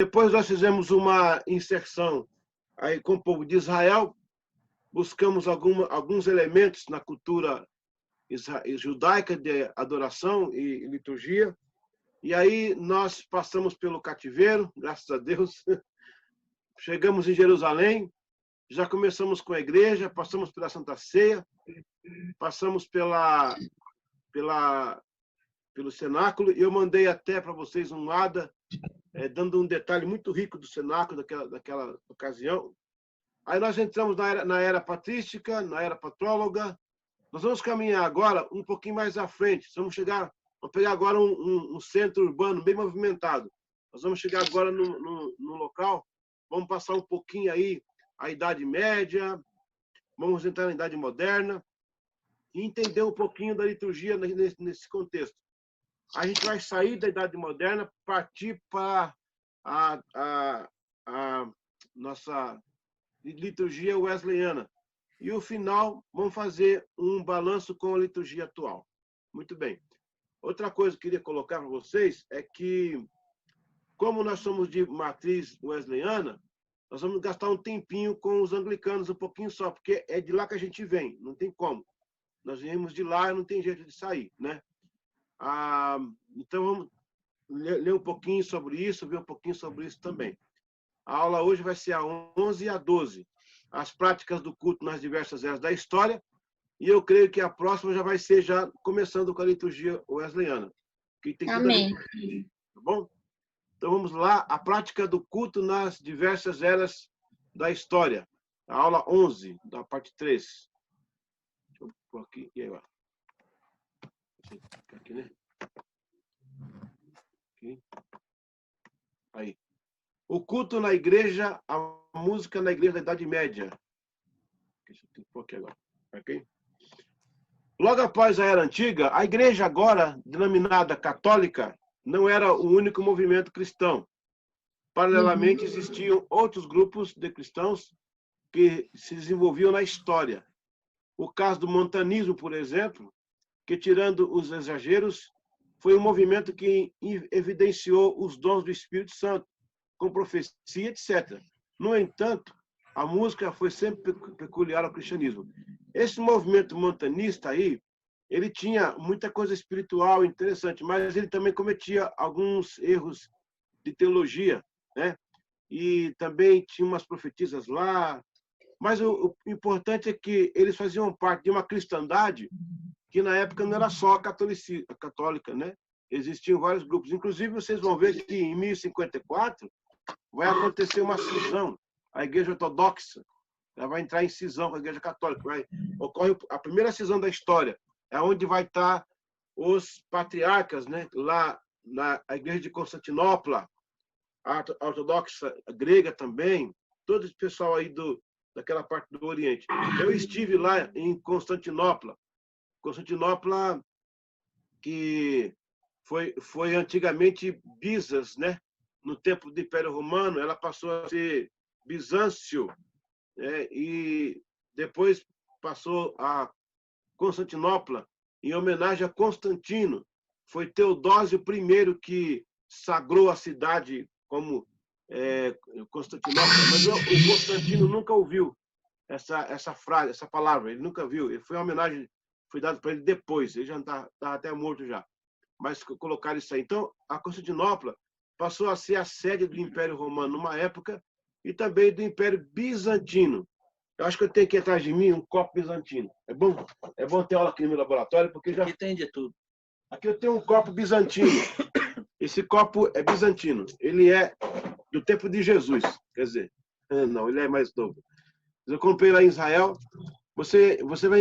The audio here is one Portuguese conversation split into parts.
Depois nós fizemos uma inserção aí com o povo de Israel, buscamos alguns elementos na cultura judaica de adoração e liturgia, e aí nós passamos pelo cativeiro, graças a Deus, chegamos em Jerusalém, já começamos com a igreja, passamos pela Santa Ceia, passamos pelo cenáculo, e eu mandei até para vocês um ADA, dando um detalhe muito rico do cenáculo daquela ocasião. Aí nós entramos na era patrística, na era patróloga. Nós vamos caminhar agora um pouquinho mais à frente. Vamos pegar agora um centro urbano bem movimentado. Nós vamos chegar agora no local, vamos passar um pouquinho aí a Idade Média, vamos entrar na Idade Moderna e entender um pouquinho da liturgia nesse contexto. A gente vai sair da Idade Moderna, partir para a nossa liturgia wesleyana. E o final, vamos fazer um balanço com a liturgia atual. Muito bem. Outra coisa que eu queria colocar para vocês é que, como nós somos de matriz wesleyana, nós vamos gastar um tempinho com os anglicanos, um pouquinho só, porque é de lá que a gente vem, não tem como. Nós viemos de lá e não tem jeito de sair, né? Então, vamos ler um pouquinho sobre isso, ver um pouquinho sobre isso também. A aula hoje vai ser a 11 e a 12, as práticas do culto nas diversas eras da história, e eu creio que a próxima já vai ser começando com a liturgia wesleyana. Que tem Amém. Tá bom? Então vamos lá, a prática do culto nas diversas eras da história. A aula 11, da parte 3. Deixa eu pôr aqui, e aí, ó. Aqui, né? Aqui. Aí. O culto na igreja, a música na igreja da Idade Média. Deixa eu pôr aqui agora. Ok? Logo após a Era Antiga, a igreja agora, denominada católica, não era o único movimento cristão. Paralelamente, existiam outros grupos de cristãos que se desenvolviam na história. O caso do montanismo, por exemplo, que, tirando os exageros, foi um movimento que evidenciou os dons do Espírito Santo, com profecia, etc. No entanto, a música foi sempre peculiar ao cristianismo. Esse movimento montanista aí, ele tinha muita coisa espiritual interessante, mas ele também cometia alguns erros de teologia, né? E também tinha umas profetisas lá. Mas o importante é que eles faziam parte de uma cristandade que na época não era só católica, né? Existiam vários grupos. Inclusive, vocês vão ver que em 1054 vai acontecer uma cisão. A Igreja Ortodoxa ela vai entrar em cisão com a Igreja Católica. Ocorre a primeira cisão da história. É onde vai estar os patriarcas, né? Lá na Igreja de Constantinopla, a ortodoxa grega também, todo esse pessoal aí daquela parte do Oriente. Eu estive lá em Constantinopla. Constantinopla, que foi antigamente Bizas, né? No tempo do Império Romano, ela passou a ser Bizâncio, né? E depois passou a Constantinopla, em homenagem a Constantino. Foi Teodósio I que sagrou a cidade como Constantinopla, mas o Constantino nunca ouviu essa frase, essa palavra, ele nunca viu. Foi uma homenagem, foi dada para ele depois, ele já está até morto já. Mas colocaram isso aí. Então, a Constantinopla passou a ser a sede do Império Romano numa época e também do Império Bizantino. Eu acho que eu tenho aqui atrás de mim um copo bizantino. É bom ter aula aqui no meu laboratório, porque já... Aqui tem de tudo. Aqui eu tenho um copo bizantino. Esse copo é bizantino. Ele é do tempo de Jesus. Quer dizer, não, ele é mais novo. Eu comprei lá em Israel. Você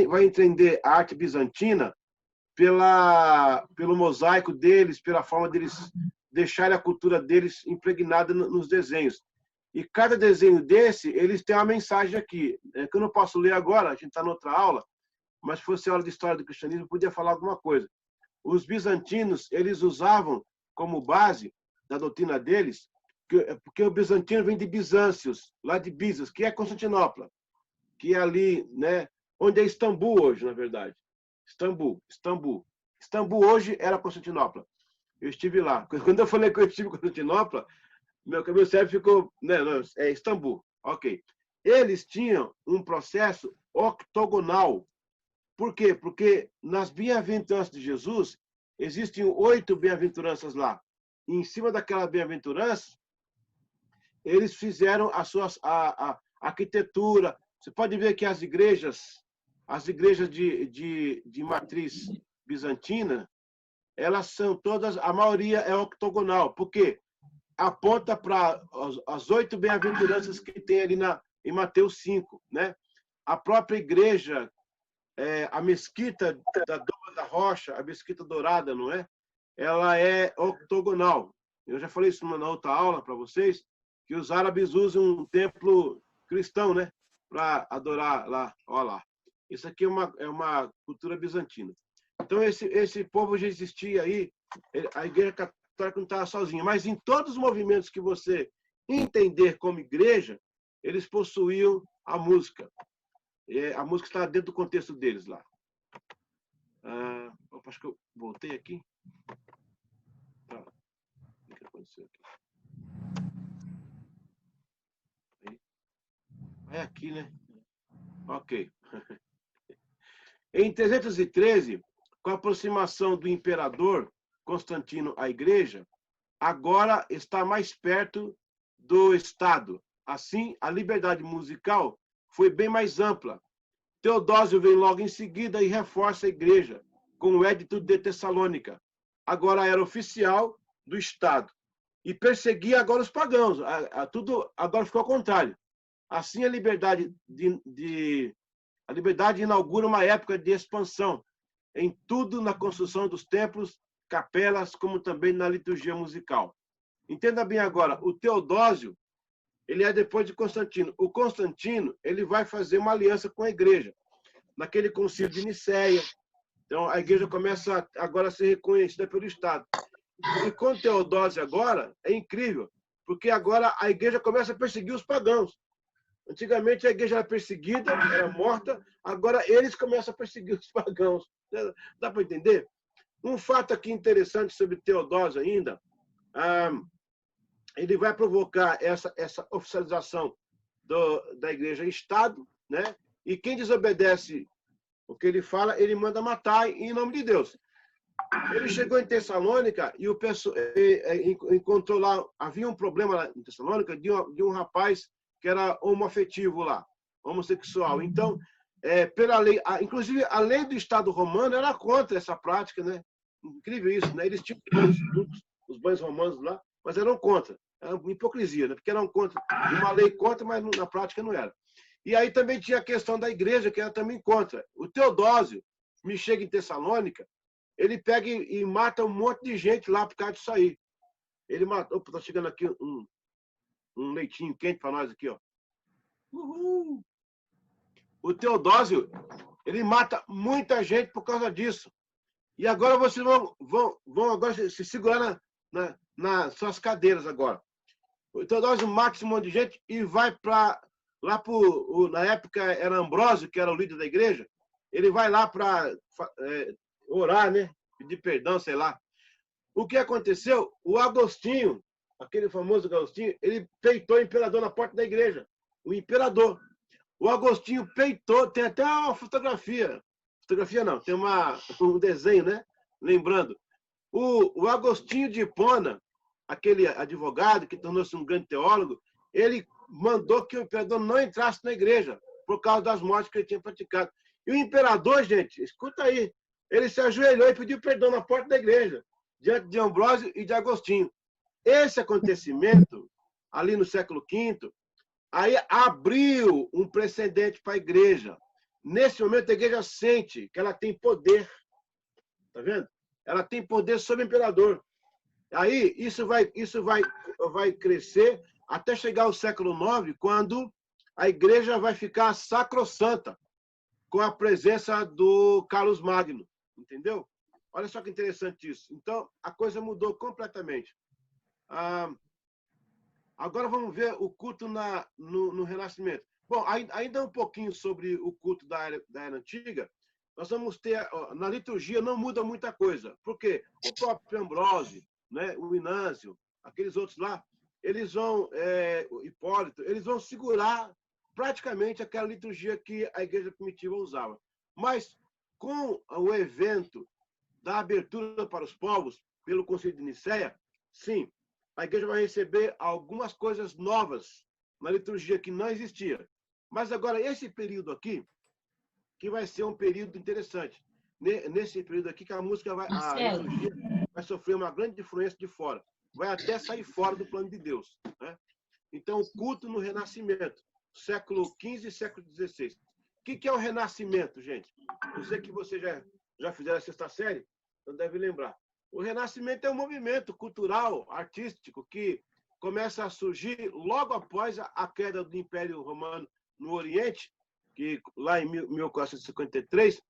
vai entender a arte bizantina pelo mosaico deles, pela forma deles deixarem a cultura deles impregnada nos desenhos. E cada desenho desse, eles têm uma mensagem aqui, que eu não posso ler agora, a gente está noutra aula, mas se fosse aula de história do cristianismo, eu podia falar alguma coisa. Os bizantinos, eles usavam como base da doutrina deles, porque o bizantino vem de Bizâncios, lá de Bizas, que é Constantinopla, que é ali, né, onde é Istambul hoje, na verdade. Istambul hoje era Constantinopla. Eu estive lá. Quando eu falei que eu estive em Constantinopla, Meu caminho certo ficou... Não, é Istambul. Ok. Eles tinham um processo octogonal. Por quê? Porque nas bem-aventuranças de Jesus, existem 8 bem-aventuranças lá. E em cima daquela bem-aventurança, eles fizeram a arquitetura. Você pode ver que as igrejas de matriz bizantina, elas são todas, a maioria é octogonal, porque aponta para as 8 bem-aventuranças que tem ali em Mateus 5, né? A própria igreja, a mesquita da Doma da Rocha, a mesquita dourada, não é? Ela é octogonal. Eu já falei isso na outra aula para vocês, que os árabes usam um templo cristão, né? Para adorar lá, olha lá. Isso aqui é uma cultura bizantina. Então, esse povo já existia aí, a igreja católica não estava sozinha, mas em todos os movimentos que você entender como igreja, eles possuíam a música. A música está dentro do contexto deles lá. Acho que eu voltei aqui. Tá. O que aconteceu aqui? É aqui, né? Ok. Em 313, com a aproximação do imperador Constantino à igreja, agora está mais perto do Estado. Assim, a liberdade musical foi bem mais ampla. Teodósio vem logo em seguida e reforça a igreja com o Edito de Tessalônica. Agora era oficial do Estado. E perseguia agora os pagãos. Tudo agora ficou ao contrário. Assim, a liberdade inaugura uma época de expansão em tudo, na construção dos templos, capelas, como também na liturgia musical. Entenda bem agora, o Teodósio, ele é depois de Constantino. O Constantino, ele vai fazer uma aliança com a igreja, naquele concílio de Nicéia. Então, a igreja começa agora a ser reconhecida pelo Estado. E com Teodósio agora, é incrível, porque agora a igreja começa a perseguir os pagãos. Antigamente a igreja era perseguida, era morta, agora eles começam a perseguir os pagãos. Dá para entender? Um fato aqui interessante sobre Teodósio ainda, ele vai provocar essa oficialização da igreja em Estado, né? E quem desobedece o que ele fala, ele manda matar em nome de Deus. Ele chegou em Tessalônica e o pessoal encontrou lá, havia um problema lá em Tessalônica de um rapaz que era homoafetivo lá, homossexual. Então, pela lei, inclusive a lei do Estado romano era contra essa prática, né? Incrível isso, né? Eles tinham os banhos romanos lá, mas eram contra. Era uma hipocrisia, né? Porque eram contra, uma lei contra, mas na prática não era. E aí também tinha a questão da igreja, que era também contra. O Teodósio me chega em Tessalônica, ele pega e mata um monte de gente lá por causa disso aí. Ele matou. Opa, tá chegando aqui um leitinho quente para nós aqui, ó. Uhul. O Teodósio, ele mata muita gente por causa disso. E agora vocês vão agora se segurar nas suas cadeiras agora. O Teodósio mata esse monte de gente e vai para lá na época era Ambrósio, que era o líder da igreja. Ele vai lá para orar, né? Pedir perdão, sei lá. O que aconteceu? O Agostinho, aquele famoso Agostinho, ele peitou o imperador na porta da igreja. O imperador. O Agostinho peitou, tem até uma fotografia. Fotografia não, tem um desenho, né? Lembrando. O Agostinho de Hipona, aquele advogado que tornou-se um grande teólogo, ele mandou que o imperador não entrasse na igreja por causa das mortes que ele tinha praticado. E o imperador, gente, escuta aí, ele se ajoelhou e pediu perdão na porta da igreja, diante de Ambrósio e de Agostinho. Esse acontecimento, ali no século V, aí abriu um precedente para a igreja. Nesse momento, a igreja sente que ela tem poder. Tá vendo? Ela tem poder sobre o imperador. Aí, isso vai crescer até chegar ao século IX, quando a igreja vai ficar sacrossanta, com a presença do Carlos Magno. Entendeu? Olha só que interessante isso. Então, a coisa mudou completamente. Agora vamos ver o culto no Renascimento. Bom, ainda um pouquinho sobre o culto da era antiga. Nós vamos ter, na liturgia não muda muita coisa. Por quê? O próprio Ambrósio, né, o Inâncio, aqueles outros lá, eles vão, Hipólito, eles vão segurar praticamente aquela liturgia que a igreja primitiva usava. Mas, com o evento da abertura para os povos, pelo Concílio de Nicéia, sim, a igreja vai receber algumas coisas novas na liturgia que não existia. Mas agora, esse período aqui, que vai ser um período interessante. Nesse período aqui, que a música a liturgia vai sofrer uma grande influência de fora. Vai até sair fora do plano de Deus, né? Então, o culto no Renascimento, século XV e século XVI. O que é o Renascimento, gente? Eu sei que vocês já fizeram a sexta série, então deve lembrar. O Renascimento é um movimento cultural, artístico, que começa a surgir logo após a queda do Império Romano no Oriente, que lá em 1453,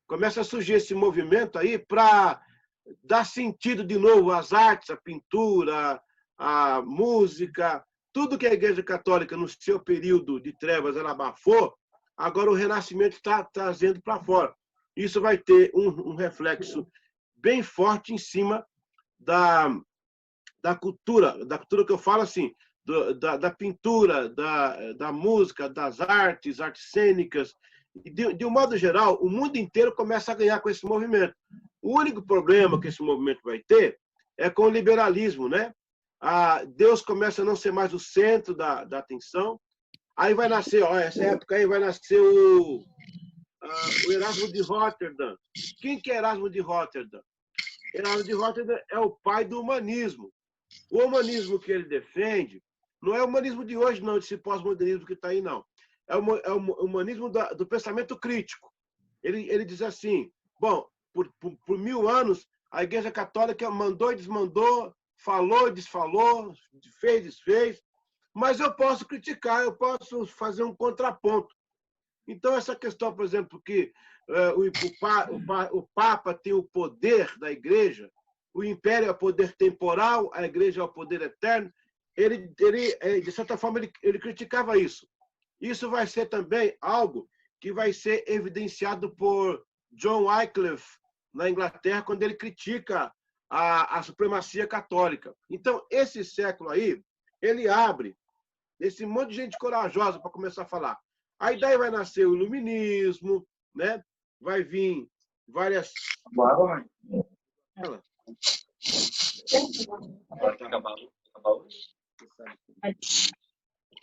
começa a surgir esse movimento aí para dar sentido de novo às artes, à pintura, à música, tudo que a Igreja Católica, no seu período de trevas, ela abafou, agora o Renascimento está trazendo para fora. Isso vai ter um reflexo bem forte em cima da cultura que eu falo assim, da pintura, da música, das artes cênicas. De um modo geral, o mundo inteiro começa a ganhar com esse movimento. O único problema que esse movimento vai ter é com o liberalismo, né? Deus começa a não ser mais o centro da atenção. Aí vai nascer, essa época aí vai nascer o Erasmo de Rotterdam. Quem que é Erasmo de Rotterdam? Erasmo de Rotterdam é o pai do humanismo. O humanismo que ele defende não é o humanismo de hoje, não, esse pós-modernismo que está aí, não. É o humanismo do pensamento crítico. Ele diz assim, bom, por 1000 anos, a Igreja Católica mandou e desmandou, falou e desfalou, fez e desfez, mas eu posso criticar, eu posso fazer um contraponto. Então, essa questão, por exemplo, que o Papa tem o poder da Igreja, o Império é o poder temporal, a Igreja é o poder eterno, ele de certa forma, ele criticava isso. Isso vai ser também algo que vai ser evidenciado por John Wycliffe, na Inglaterra, quando ele critica a supremacia católica. Então, esse século aí, ele abre esse monte de gente corajosa para começar a falar. Aí daí vai nascer o iluminismo, né? Vai vir várias...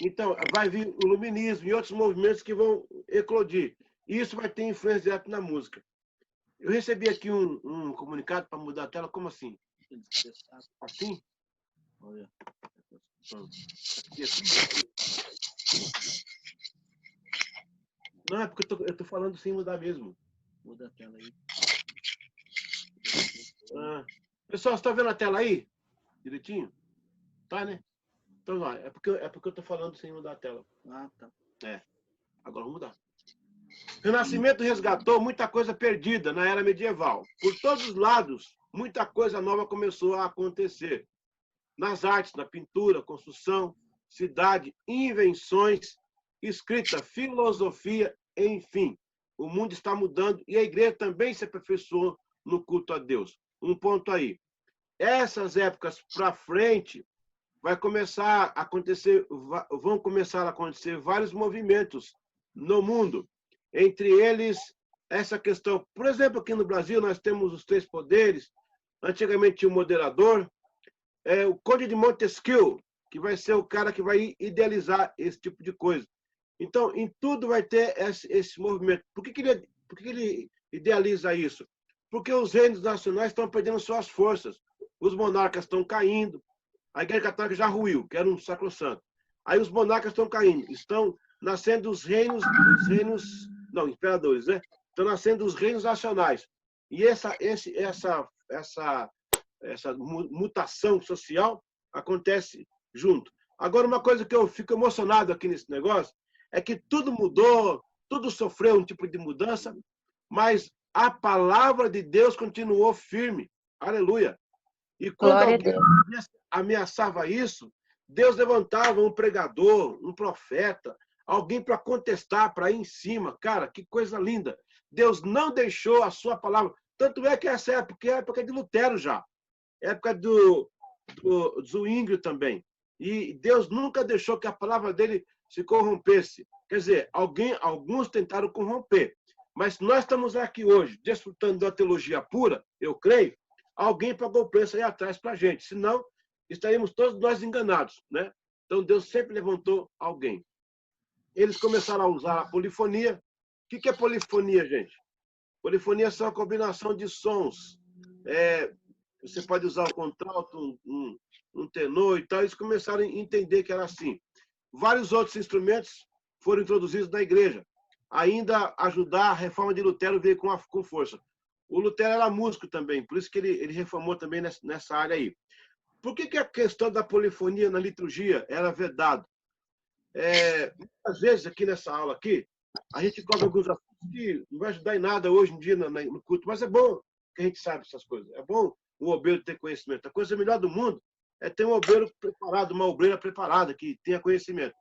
Então, vai vir o iluminismo e outros movimentos que vão eclodir. E isso vai ter influência direta na música. Eu recebi aqui um comunicado para mudar a tela. Como assim? Assim? Olha. Não, é porque eu tô falando sem mudar mesmo. Muda a tela aí. Pessoal, você está vendo a tela aí? Direitinho? Tá, né? Então vai. É porque eu tô falando sem mudar a tela. Ah, tá. Agora vamos mudar. O Renascimento resgatou muita coisa perdida na era medieval. Por todos os lados, muita coisa nova começou a acontecer. Nas artes, na pintura, construção, cidade, invenções, escrita, filosofia, enfim. O mundo está mudando e a igreja também se aperfeiçoou no culto a Deus. Um ponto aí. Essas épocas para frente vão começar a acontecer vários movimentos no mundo. Entre eles, essa questão. Por exemplo, aqui no Brasil, nós temos os 3 poderes. Antigamente tinha o moderador, o Conde de Montesquieu, que vai ser o cara que vai idealizar esse tipo de coisa. Então, em tudo vai ter esse movimento. Por que ele idealiza isso? Porque os reinos nacionais estão perdendo suas forças. Os monarcas estão caindo. A Igreja Católica já ruiu, que era um sacrosanto. Aí os monarcas estão caindo. Estão nascendo os reinos... Não, imperadores, né? Estão nascendo os reinos nacionais. E essa mutação social acontece junto. Agora, uma coisa que eu fico emocionado aqui nesse negócio é que tudo mudou, tudo sofreu um tipo de mudança, mas a palavra de Deus continuou firme. Aleluia. E quando alguém ameaçava isso, Deus levantava um pregador, um profeta, alguém para contestar, para ir em cima. Cara, que coisa linda. Deus não deixou a sua palavra. Tanto é que essa época é a época de Lutero já. Época do Zwingli também. E Deus nunca deixou que a palavra dele se corrompesse. Quer dizer, alguns tentaram corromper. Mas nós estamos aqui hoje, desfrutando da teologia pura, eu creio, alguém pagou o preço aí atrás para a gente. Senão, estaríamos todos nós enganados, né? Então, Deus sempre levantou alguém. Eles começaram a usar a polifonia. O que é polifonia, gente? Polifonia é só uma combinação de sons. Você pode usar um contralto, um tenor e tal. Eles começaram a entender que era assim. Vários outros instrumentos foram introduzidos na igreja. Ainda ajudar a reforma de Lutero veio com força. O Lutero era músico também, por isso que ele reformou também nessa área aí. Por que a questão da polifonia na liturgia era vedado? Às vezes, aqui nessa aula aqui, a gente cobre alguns assuntos que não vai ajudar em nada hoje em dia no culto, mas é bom que a gente saiba essas coisas. É bom o obreiro ter conhecimento. A coisa melhor do mundo é ter um obreiro preparado, uma obreira preparada, que tenha conhecimento.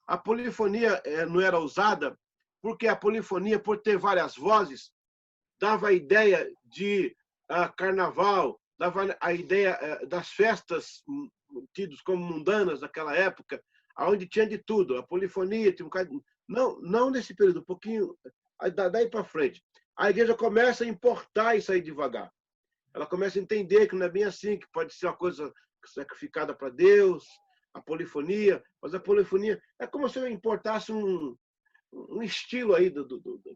A polifonia não era usada porque a polifonia, por ter várias vozes, dava a ideia de carnaval, dava a ideia das festas tidas como mundanas naquela época, onde tinha de tudo. A polifonia tinha um bocado... Não nesse período, um pouquinho daí para frente. A igreja começa a importar isso aí devagar. Ela começa a entender que não é bem assim, que pode ser uma coisa sacrificada para Deus, a polifonia, mas a polifonia é como se eu importasse um estilo aí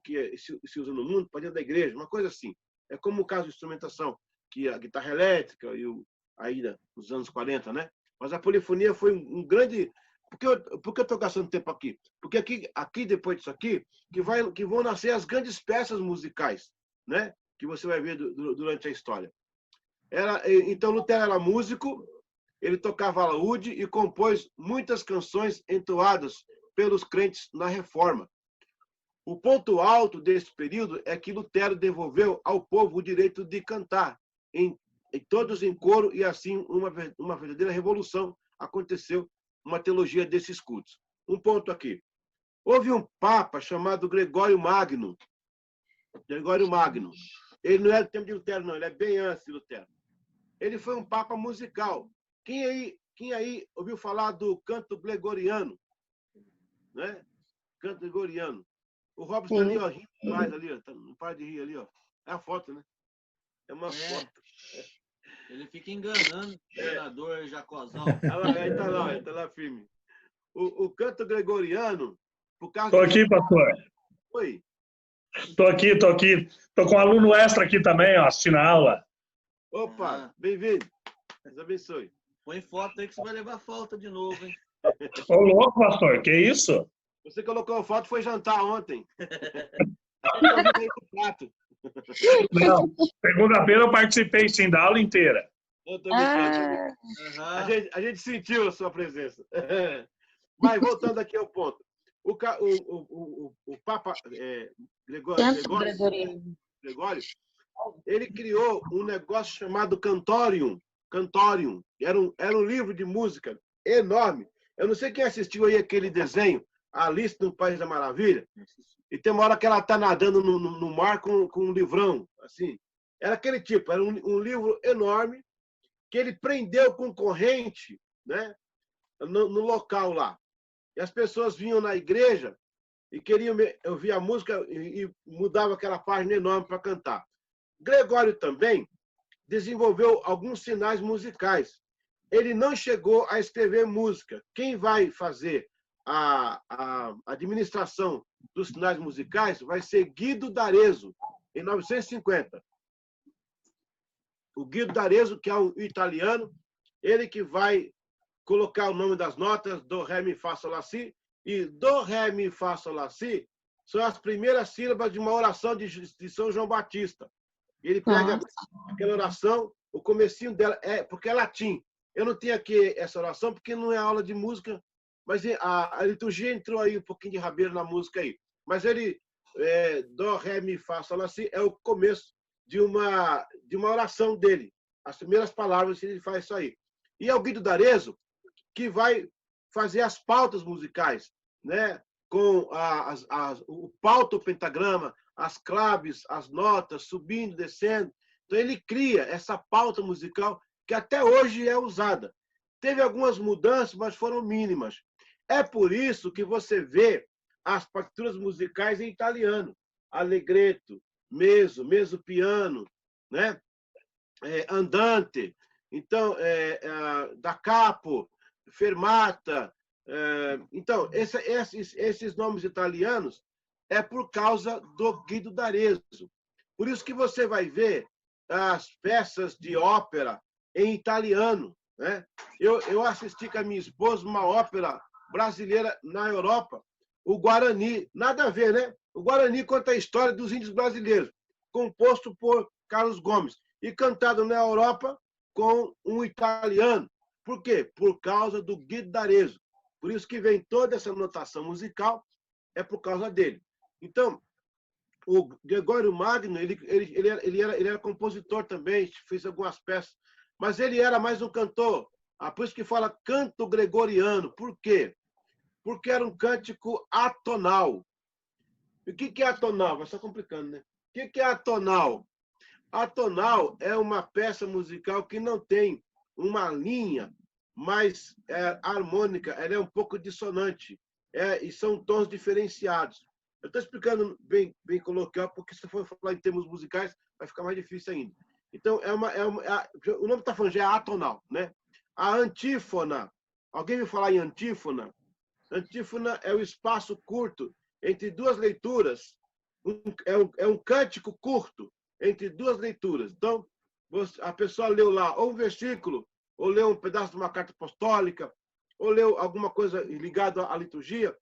que se usa no mundo para dentro da igreja, uma coisa assim. É como o caso de instrumentação, que a guitarra elétrica ainda nos anos 40, né? Mas a polifonia foi um grande... Por que eu estou gastando tempo aqui? Porque aqui depois disso aqui, que vão nascer as grandes peças musicais, né? Que você vai ver durante a história. Então, Lutero era músico, ele tocava alaúde e compôs muitas canções entoadas pelos crentes na Reforma. O ponto alto desse período é que Lutero devolveu ao povo o direito de cantar, todos em coro, e assim uma verdadeira revolução aconteceu, uma teologia desses cultos. Um ponto aqui. Houve um papa chamado Gregório Magno. Gregório Magno. Ele não é do tempo de Lutero, não. Ele é bem antes de Lutero. Ele foi um papa musical. Quem aí ouviu falar do canto gregoriano? Né? Canto gregoriano. O Robson está ali, ó, rindo demais ali, ó. Não para de rir ali, ó. É a foto, né? É uma foto. Ele fica enganando o senador Jacozão. Ele tá lá firme. O canto gregoriano, por causa... Estou aqui, pastor. Oi. Estou aqui. Estou com um aluno extra aqui também, ó, assistindo a aula. Opa, bem-vindo. Deus abençoe. Põe foto aí que você vai levar falta de novo, hein? Ô, louco, pastor, que isso? Você colocou foto, foi jantar ontem. Não, segunda-feira eu participei sim da aula inteira. Eu tô brincando. A gente sentiu a sua presença. Mas voltando aqui ao ponto. O Papa Gregório, ele criou um negócio chamado Cantorium. Cantorium. Era um livro de música enorme. Eu não sei quem assistiu aí aquele desenho, Alice no País da Maravilha. E tem uma hora que ela está nadando no mar com um livrão, assim. Era aquele tipo, era um livro enorme que ele prendeu com corrente, né, no local lá. E as pessoas vinham na igreja e queriam ouvir a música e mudava aquela página enorme para cantar. Gregório também desenvolveu alguns sinais musicais. Ele não chegou a escrever música. Quem vai fazer a administração dos sinais musicais vai ser Guido d'Arezzo, em 950. O Guido d'Arezzo, que é um italiano, ele que vai colocar o nome das notas, do, ré, mi, fá, sol, lá, si, e do, ré, mi, fá, sol, lá, si, são as primeiras sílabas de uma oração de São João Batista. Ele pega aquela oração, o comecinho dela, porque é latim. Eu não tenho aqui essa oração, porque não é aula de música, mas a liturgia entrou aí um pouquinho de rabeiro na música aí. Mas ele, do, ré, mi, fá, sol, lá, si, é o começo de uma oração dele. As primeiras palavras ele faz isso aí. E é o Guido d'Arezzo que vai fazer as pautas musicais, né? Com o pauta, o pentagrama, as claves, as notas, subindo, descendo. Então ele cria essa pauta musical que até hoje é usada. Teve algumas mudanças, mas foram mínimas. É por isso que você vê as partituras musicais em italiano. Allegretto, mezzo piano, né? Andante, então, da capo, fermata. Então, esses nomes italianos é por causa do Guido d'Arezzo. Por isso que você vai ver as peças de ópera em italiano, né? Eu assisti com a minha esposa uma ópera brasileira na Europa, o Guarani, nada a ver, né? O Guarani conta a história dos índios brasileiros, composto por Carlos Gomes e cantado na Europa com um italiano. Por quê? Por causa do Guido d'Arezzo. Por isso que vem toda essa notação musical, é por causa dele. Então, o Gregório Magno, ele era compositor também, fez algumas peças, mas ele era mais um cantor. Por isso que fala canto gregoriano. Por quê? Porque era um cântico atonal. E o que é atonal? Vai só complicando, né? O que é atonal? Atonal é uma peça musical que não tem uma linha mais harmônica, ela é um pouco dissonante, e são tons diferenciados. Eu estou explicando bem coloquial, porque se for falar em termos musicais, vai ficar mais difícil ainda. Então, o nome está falando já é atonal, né? A antífona, alguém me falar em antífona? Antífona é o espaço curto entre duas leituras, é um cântico curto entre duas leituras. Então, a pessoa leu lá ou um versículo, ou leu um pedaço de uma carta apostólica, ou leu alguma coisa ligada à liturgia,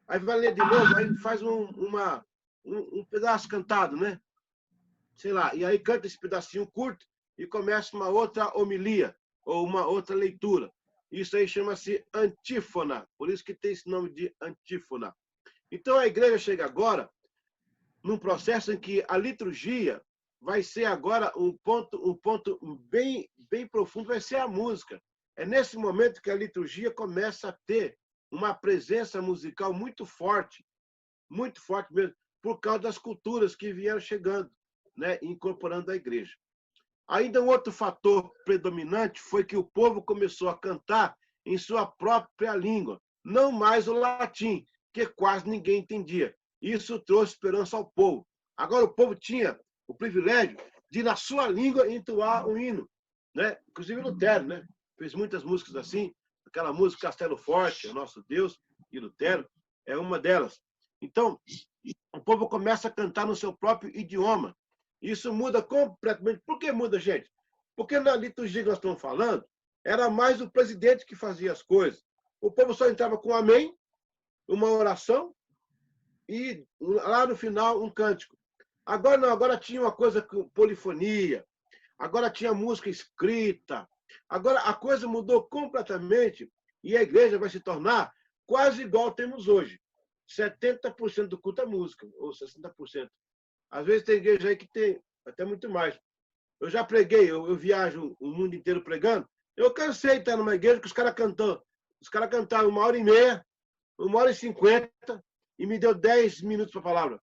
aí vai ler de novo, aí faz um pedaço cantado, né? Sei lá, e aí canta esse pedacinho curto e começa uma outra homilia, ou uma outra leitura. Isso aí chama-se antífona, por isso que tem esse nome de antífona. Então a igreja chega agora num processo em que a liturgia vai ser agora um ponto bem profundo, vai ser a música. É nesse momento que a liturgia começa a ter uma presença musical muito forte mesmo, por causa das culturas que vieram chegando, né, incorporando a igreja. Ainda um outro fator predominante foi que o povo começou a cantar em sua própria língua, não mais o latim, que quase ninguém entendia. Isso trouxe esperança ao povo. Agora o povo tinha o privilégio de, na sua língua, entoar um hino, né? Inclusive Lutero, né? Fez muitas músicas assim, aquela música Castelo Forte, é Nosso Deus, e Lutero é uma delas. Então, o povo começa a cantar no seu próprio idioma. Isso muda completamente. Por que muda, gente? Porque na liturgia que nós estamos falando, era mais o presidente que fazia as coisas. O povo só entrava com amém, uma oração, e lá no final um cântico. Agora não, agora tinha uma coisa com polifonia, agora tinha música escrita, agora a coisa mudou completamente e a igreja vai se tornar quase igual temos hoje. 70% do culto é música, ou 60%. Às vezes tem igreja aí que tem até muito mais. Eu já preguei, eu viajo o mundo inteiro pregando, eu cansei de estar numa igreja que os caras cantaram 1h30, 1h50, e me deu 10 minutos para a palavra.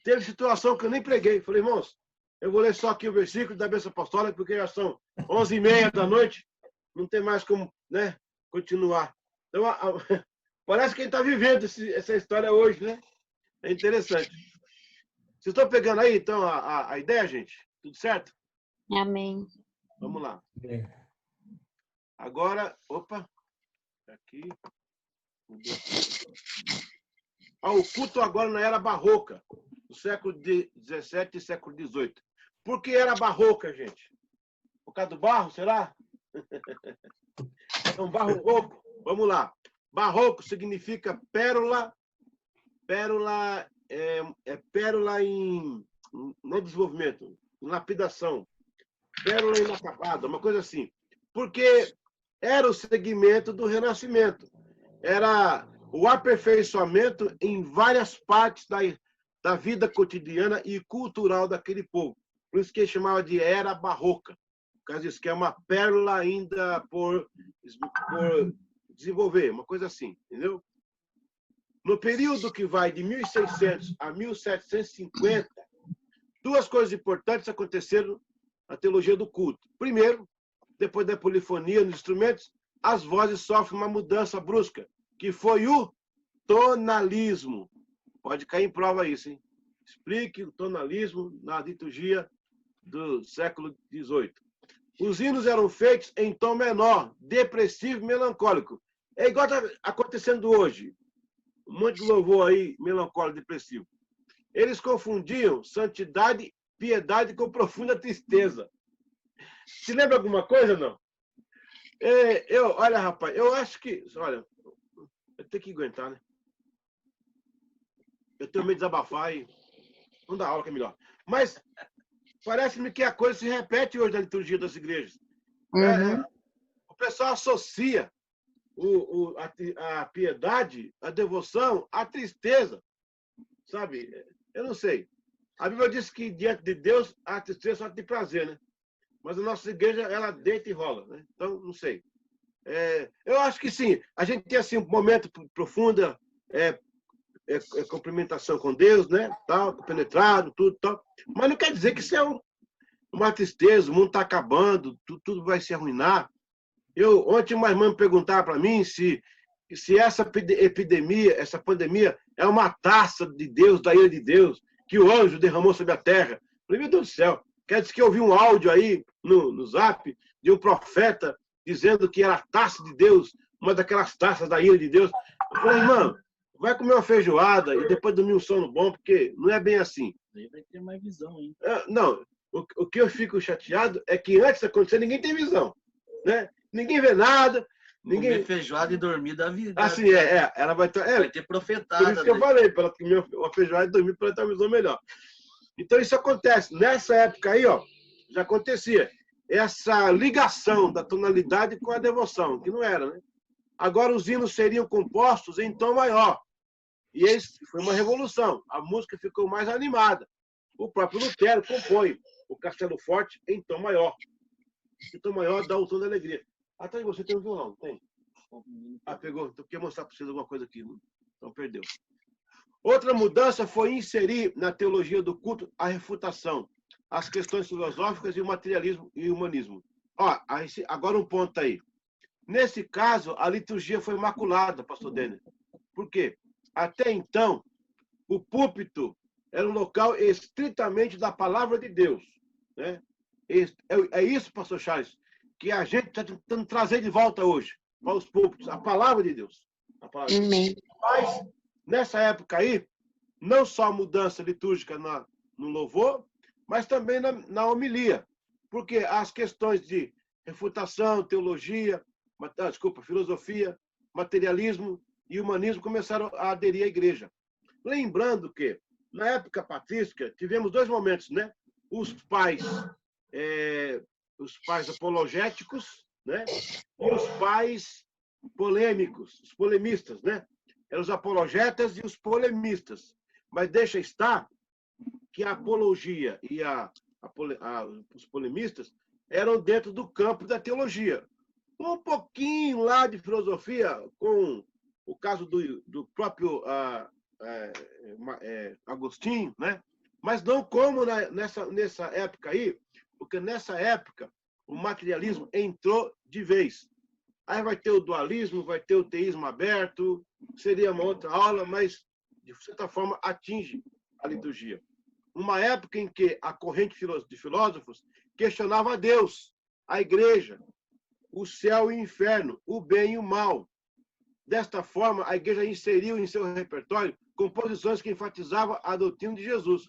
Teve situação que eu nem preguei. Falei, irmãos, eu vou ler só aqui o versículo da bênção apostólica, porque já são 11h30 da noite, não tem mais como, né, continuar. Então, parece que a gente está vivendo essa história hoje, né? É interessante. Vocês estão pegando aí, então, a ideia, gente? Tudo certo? Amém. Vamos lá. Agora, opa, aqui. O culto agora na era barroca, do século XVII e século XVIII. Por que era barroca, gente? Por causa do barro, será? É um barro rouco. Vamos lá. Barroco significa pérola. Pérola é pérola no desenvolvimento, em lapidação. Pérola inacabada, uma coisa assim. Porque era o segmento do Renascimento. Era o aperfeiçoamento em várias partes da vida cotidiana e cultural daquele povo. Por isso que ele chamava de Era Barroca. Por causa disso, que é uma pérola ainda por desenvolver, uma coisa assim, entendeu? No período que vai de 1600 a 1750, duas coisas importantes aconteceram na teologia do culto. Primeiro, depois da polifonia nos instrumentos, as vozes sofrem uma mudança brusca, que foi o tonalismo. Pode cair em prova isso, hein? Explique o tonalismo na liturgia do século XVIII. Os hinos eram feitos em tom menor, depressivo e melancólico. É igual está acontecendo hoje. Um monte de louvor aí, melancólico, depressivo. Eles confundiam santidade, piedade com profunda tristeza. Se lembra alguma coisa, não? Olha, rapaz, eu acho que... Olha, eu tenho que aguentar, né? Eu tenho medo de desabafar e não dá aula que é melhor. Mas parece-me que a coisa se repete hoje na liturgia das igrejas. Uhum. O pessoal associa a piedade, a devoção, à tristeza. Sabe? Eu não sei. A Bíblia diz que diante de Deus a tristeza só tem prazer, né? Mas a nossa igreja, ela deita e rola, né? Então, não sei. Eu acho que sim. A gente tem assim, um momento profundo, cumprimentação com Deus, né? Tal, penetrado, tudo tal. Mas não quer dizer que isso é uma tristeza, o mundo está acabando, tudo vai se arruinar. Ontem uma irmã me perguntava para mim se essa epidemia, essa pandemia, é uma taça de Deus, da ira de Deus, que o anjo derramou sobre a terra. Eu falei, meu Deus do céu, quer dizer que eu ouvi um áudio aí no Zap de um profeta dizendo que era a taça de Deus, uma daquelas taças da ira de Deus. Eu falei, irmão, vai comer uma feijoada e depois dormir um sono bom, porque não é bem assim. Aí vai ter mais visão, hein? Não, o que eu fico chateado é que antes de acontecer, ninguém tem visão, né? Ninguém vê nada. Ninguém... Comer feijoada e dormir da vida. Assim, ela vai ter... vai ter profetada. Por isso que eu falei, para ela comer uma feijoada e dormir, para ela ter uma visão melhor. Então, isso acontece. Nessa época aí, ó, já acontecia essa ligação da tonalidade com a devoção, que não era, né? Agora, os hinos seriam compostos em tom maior. E isso foi uma revolução. A música ficou mais animada. O próprio Lutero compõe o Castelo Forte em tom maior. O tom maior dá o tom da alegria. Até você tem um violão, tem? Pegou. Então, queria mostrar para vocês alguma coisa aqui. Então, perdeu. Outra mudança foi inserir na teologia do culto a refutação, as questões filosóficas e o materialismo e o humanismo. Agora um ponto aí. Nesse caso, a liturgia foi maculada, pastor Denner. Por quê? Até então, o púlpito era um local estritamente da palavra de Deus, né? É isso, pastor Charles, que a gente está tentando trazer de volta hoje para os púlpitos, a palavra de Deus. Amém. Mas, nessa época aí, não só a mudança litúrgica no louvor, mas também na homilia. Porque as questões de refutação, teologia, filosofia, materialismo e humanismo começaram a aderir à igreja. Lembrando que, na época patrística, tivemos dois momentos, né? Os pais apologéticos, né? E os pais polêmicos, os polemistas, né? Eram os apologetas e os polemistas. Mas deixa estar que a apologia e os polemistas eram dentro do campo da teologia. Um pouquinho lá de filosofia, com o caso do próprio Agostinho, né? Mas não como nessa época aí, porque nessa época o materialismo entrou de vez. Aí vai ter o dualismo, vai ter o teísmo aberto, seria uma outra aula, mas de certa forma atinge a liturgia. Uma época em que a corrente de filósofos questionava a Deus, a igreja, o céu e o inferno, o bem e o mal. Desta forma, a igreja inseriu em seu repertório composições que enfatizavam a doutrina de Jesus.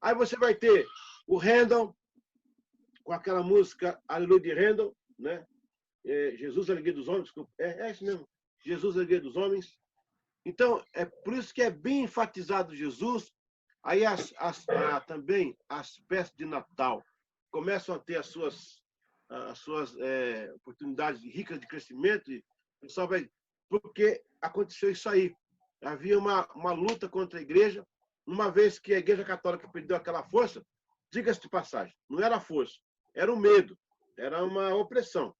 Aí você vai ter o Handel, com aquela música Aleluia de Handel, né? Jesus, Alegria dos Homens, desculpa. É isso mesmo. Jesus, Alegria dos Homens. Então, é por isso que é bem enfatizado Jesus. Aí também as festas de Natal começam a ter as suas oportunidades ricas de crescimento. E o pessoal vai... Porque aconteceu isso aí. Havia uma luta contra a igreja, uma vez que a Igreja Católica perdeu aquela força, diga-se de passagem, não era força, era um medo, era uma opressão.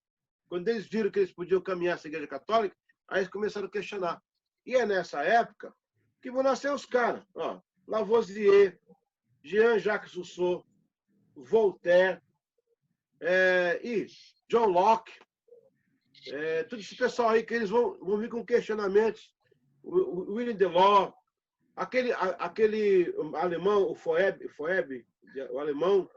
Quando eles viram que eles podiam caminhar essa Igreja Católica, aí eles começaram a questionar. E é nessa época que vão nascer os caras. Lavoisier, Jean-Jacques Rousseau, Voltaire e John Locke. todo esse pessoal aí que eles vão vir com questionamentos. O William Delors, aquele alemão, o Phoebe, o alemão,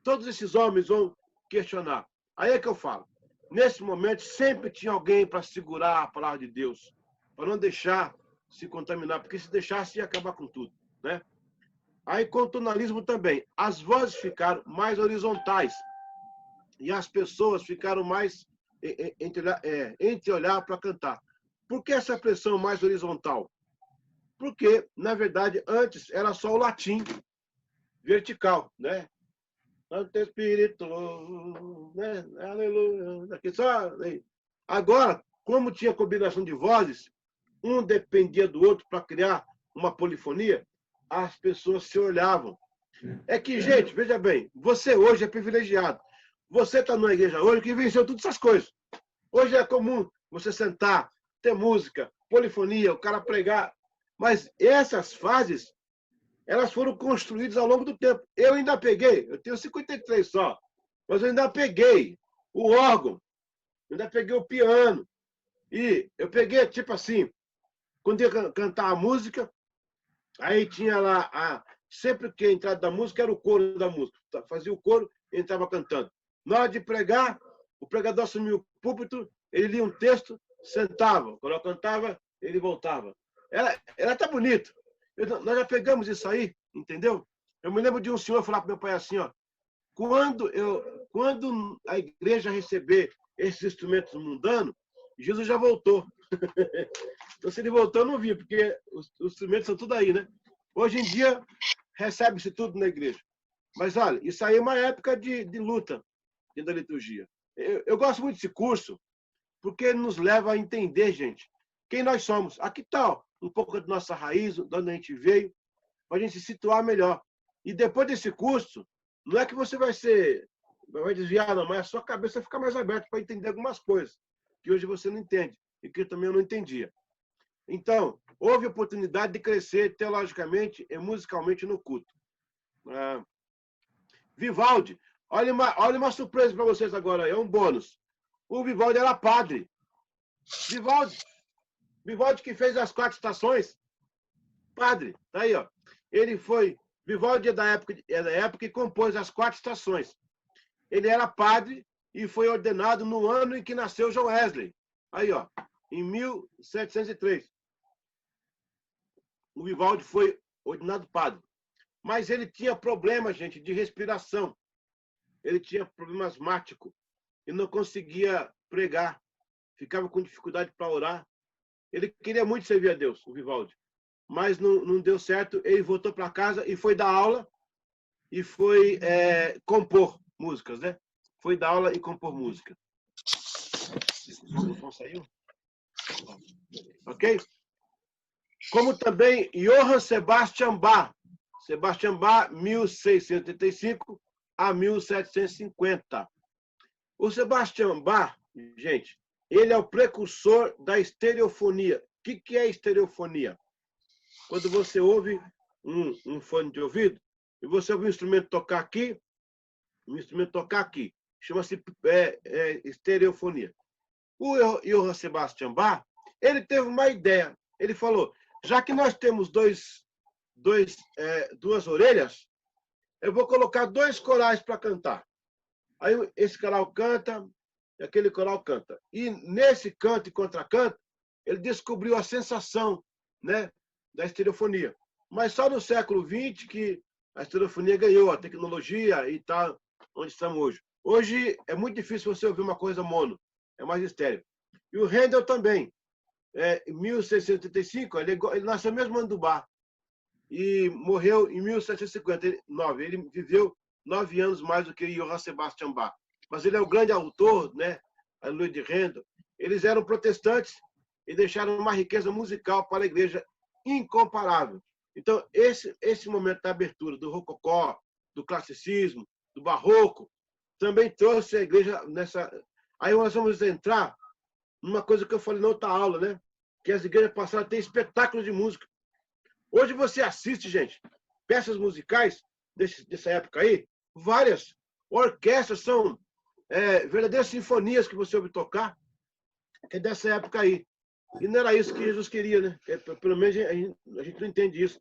todos esses homens vão questionar. Aí é que eu falo. Nesse momento, sempre tinha alguém para segurar a palavra de Deus, para não deixar se contaminar, porque se deixasse ia acabar com tudo, né? Aí, com o tonalismo também, as vozes ficaram mais horizontais e as pessoas ficaram mais entre olhar para cantar. Por que essa pressão mais horizontal? Porque, na verdade, antes era só o latim vertical, né? Santo Espírito, né? Aleluia. Aqui só. Agora, como tinha combinação de vozes, um dependia do outro para criar uma polifonia, as pessoas se olhavam. É que, gente, veja bem, você hoje é privilegiado. Você está numa igreja hoje que venceu todas essas coisas. Hoje é comum você sentar, ter música, polifonia, o cara pregar. Mas essas fases, elas foram construídas ao longo do tempo. Eu ainda peguei, eu tenho 53 só, mas eu ainda peguei o órgão, eu ainda peguei o piano. E eu peguei, tipo assim, quando ia cantar a música, aí tinha lá, sempre que a entrada da música era o coro da música. Fazia o coro e entrava cantando. Na hora de pregar, o pregador assumia o púlpito, ele lia um texto, sentava. Quando eu cantava, ele voltava. Era tá bonito. Nós já pegamos isso aí, entendeu? Eu me lembro de um senhor falar para meu pai assim, ó, quando a igreja receber esses instrumentos mundanos, Jesus já voltou. Então, se ele voltou, eu não vi, porque os instrumentos são tudo aí, né? Hoje em dia, recebe-se tudo na igreja. Mas, olha, isso aí é uma época de luta dentro da liturgia. Eu gosto muito desse curso, porque ele nos leva a entender, gente, quem nós somos. Aqui está um pouco da nossa raiz, de onde a gente veio, para a gente se situar melhor. E depois desse curso, não é que você vai desviar, não, mas a sua cabeça fica mais aberta para entender algumas coisas que hoje você não entende e que também eu não entendia. Então, houve oportunidade de crescer teologicamente e musicalmente no culto. Vivaldi, olha uma surpresa para vocês agora, é um bônus. O Vivaldi era padre. Vivaldi que fez as 4 estações, padre, tá aí, ó. Vivaldi é da época que compôs as 4 estações. Ele era padre e foi ordenado no ano em que nasceu John Wesley. Aí, ó, em 1703. O Vivaldi foi ordenado padre. Mas ele tinha problemas, gente, de respiração. Ele tinha problema asmático. E não conseguia pregar. Ficava com dificuldade para orar. Ele queria muito servir a Deus, o Vivaldi. Mas não deu certo. Ele voltou para casa e foi dar aula e foi compor músicas, né? Foi dar aula e compor música. O som saiu? Ok? Como também Johann Sebastian Bach. Sebastian Bach, 1685 a 1750. O Sebastian Bach, gente, ele é o precursor da estereofonia. O que é estereofonia? Quando você ouve um fone de ouvido e você ouve um instrumento tocar aqui, chama-se estereofonia. O Johann Sebastian Bach, ele teve uma ideia. Ele falou, já que nós temos duas orelhas, eu vou colocar 2 corais para cantar. Aí esse coral canta, e aquele coral canta. E nesse canto e contracanto, ele descobriu a sensação, né, da estereofonia. Mas só no século XX que a estereofonia ganhou, a tecnologia e tal, onde estamos hoje. Hoje é muito difícil você ouvir uma coisa mono, é mais estéreo. E o Handel também. Em 1685, ele nasceu mesmo ano do Bach e morreu em 1759. Ele viveu 9 anos mais do que Johann Sebastian Bach. Mas ele é o grande autor, né? A Luiz de Handel. Eles eram protestantes e deixaram uma riqueza musical para a igreja incomparável. Então, esse momento da abertura do rococó, do classicismo, do barroco, também trouxe a igreja nessa... Aí nós vamos entrar numa coisa que eu falei na outra aula, né? Que as igrejas passaram a ter espetáculos de música. Hoje você assiste, gente, peças musicais dessa época aí, várias orquestras são verdadeiras sinfonias que você ouve tocar. que é dessa época aí. E não era isso que Jesus queria, né? Pelo menos a gente não entende isso.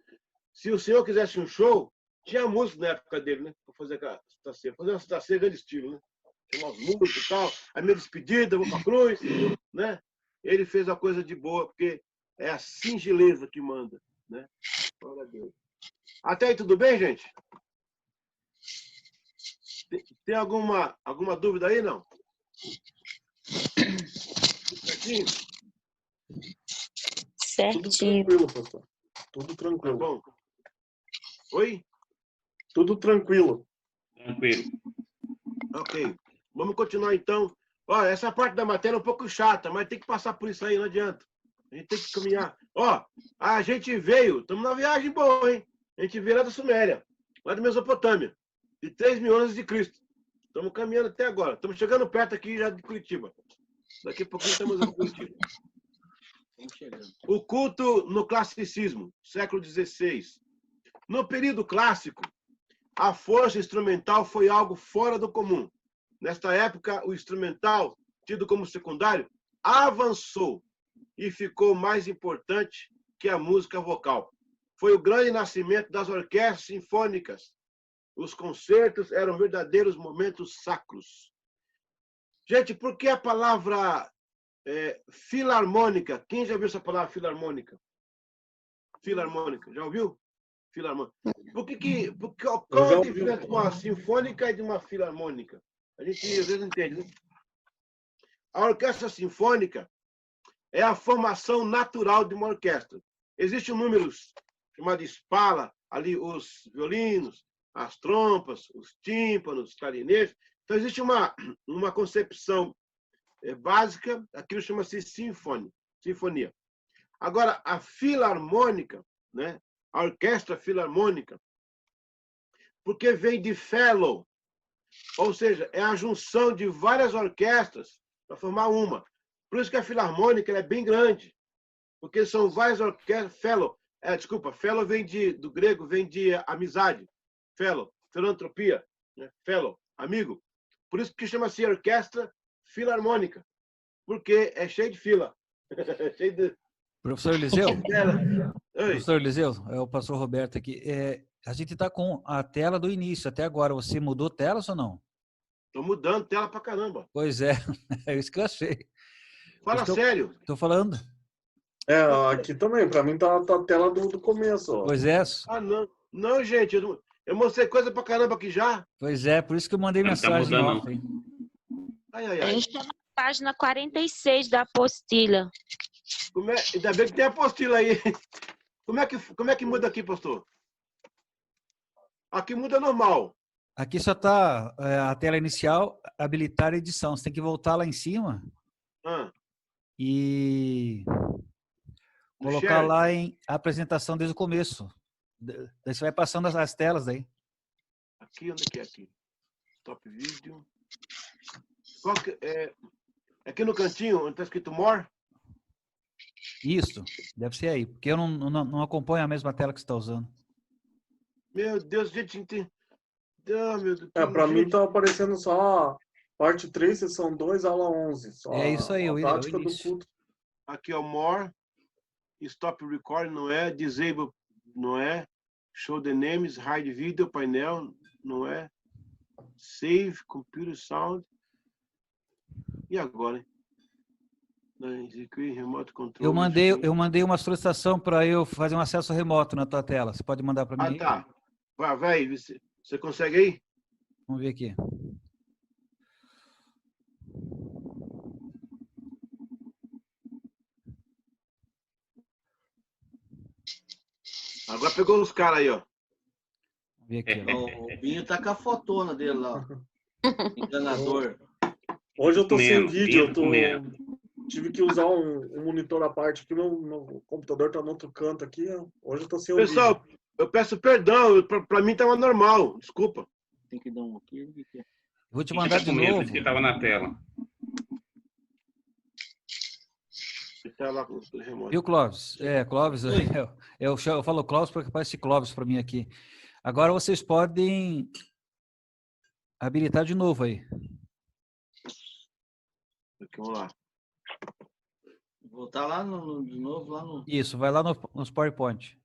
Se o Senhor quisesse um show, tinha música na época dele, né? Para fazer aquela Santa Ceia. Fazer uma Santa Ceia grande estilo, né? Chamar os músicos e tal. A minha despedida, vou para a cruz, né? Ele fez a coisa de boa, porque é a singeleza que manda, né? Glória a Deus. Até aí, tudo bem, gente? Tem alguma dúvida aí, não? Certinho? Tudo Certinho. tranquilo, pastor. Tudo Tá tranquilo. bom. Oi? Tudo tranquilo. Tranquilo. Ok. Vamos continuar, então. Ó, essa parte da matéria é um pouco chata, mas tem que passar por isso aí, não adianta. A gente tem que caminhar. Ó, a gente veio, estamos na viagem boa, hein? A gente veio lá da Suméria, lá da Mesopotâmia, de 3.000 anos de Cristo. Estamos caminhando até agora. Estamos chegando perto aqui já de Curitiba. Daqui a pouquinho estamos em Curitiba. Estamos chegando. O culto no classicismo, século XVI. No período clássico, a força instrumental foi algo fora do comum. Nesta época, o instrumental, tido como secundário, avançou e ficou mais importante que a música vocal. Foi o grande nascimento das orquestras sinfônicas. Os concertos eram verdadeiros momentos sacros. Gente, por que a palavra filarmônica? Quem já viu essa palavra filarmônica? Filarmônica, já ouviu? Filarmônica. Qual a diferença de uma sinfônica e de uma filarmônica? A gente às vezes não entende, né? A orquestra sinfônica é a formação natural de uma orquestra. Existem números chamados escala, ali os violinos, as trompas, os tímpanos, os clarinetes. Então, existe uma concepção básica, aquilo chama-se sinfonia. Agora, a filarmônica, né? A orquestra filarmônica, porque vem de fellow, ou seja, é a junção de várias orquestras para formar uma. Por isso que a filarmônica é bem grande, porque são várias orquestras. Fellow vem do grego, vem de amizade. Fellow, filantropia, né? Fellow, amigo. Por isso que chama-se orquestra filarmônica, porque é cheio de fila. Cheio de... Professor Eliseu? Oi. Professor Eliseu, é o pastor Roberto aqui. A gente está com a tela do início até agora. Você mudou telas ou não? Estou mudando tela pra caramba. Pois é, é isso que eu achei. Fala sério. Estou falando. Aqui também, para mim tá a tela do começo. Ó. Pois é. Ah, não. Não, gente, eu mostrei coisa pra caramba aqui já. Pois é, por isso que eu mandei Não tá mensagem mudando, off, hein? Ai, ai, A ai. gente está na página 46 da apostila. Ainda bem que tem a apostila aí. Como é que muda aqui, pastor? Aqui muda normal. Aqui só está a tela inicial, habilitar a edição. Você tem que voltar lá em cima Ah, e no colocar share. lá em apresentação desde o começo. Daí você vai passando as telas daí. Aqui, onde é que é aqui? Top vídeo. Qual que é? Aqui no cantinho, onde está escrito More? Isso, deve ser aí, porque eu não acompanho a mesma tela que você está usando. Meu Deus, gente, Ah, meu Deus. Para mim tá aparecendo só parte 3, sessão 2, aula 11. Só É isso aí, a o prática do início. culto. Aqui é o More. Stop Recording não é. Disable não é. Show the names. Hide video, painel não é. Save, computer sound. E agora, hein? Remote control. Eu mandei uma solicitação para eu fazer um acesso remoto na tua tela. Você pode mandar para mim? Ah, tá. Vai, você consegue aí? Vamos ver aqui. Agora pegou os caras aí, ó. Vamos ver aqui. Ó. O Binho tá com a fotona dele lá. Enganador. Hoje eu tô sem Comendo, vídeo, comendo. tive que usar um monitor à parte aqui, meu computador tá no outro canto aqui. Hoje eu tô sem o vídeo. Pessoal, eu peço perdão, pra mim tava normal, desculpa. Tem que dar um aqui. Vou te Fica mandar de com medo, novo. que estava na tela. Tá lá com o remoto. Viu, Clóvis? Clóvis, eu falo Clóvis porque parece Clóvis para mim aqui. Agora vocês podem habilitar de novo aí. Aqui, vamos lá. Voltar lá de novo, lá no... Isso, vai lá nos PowerPoint.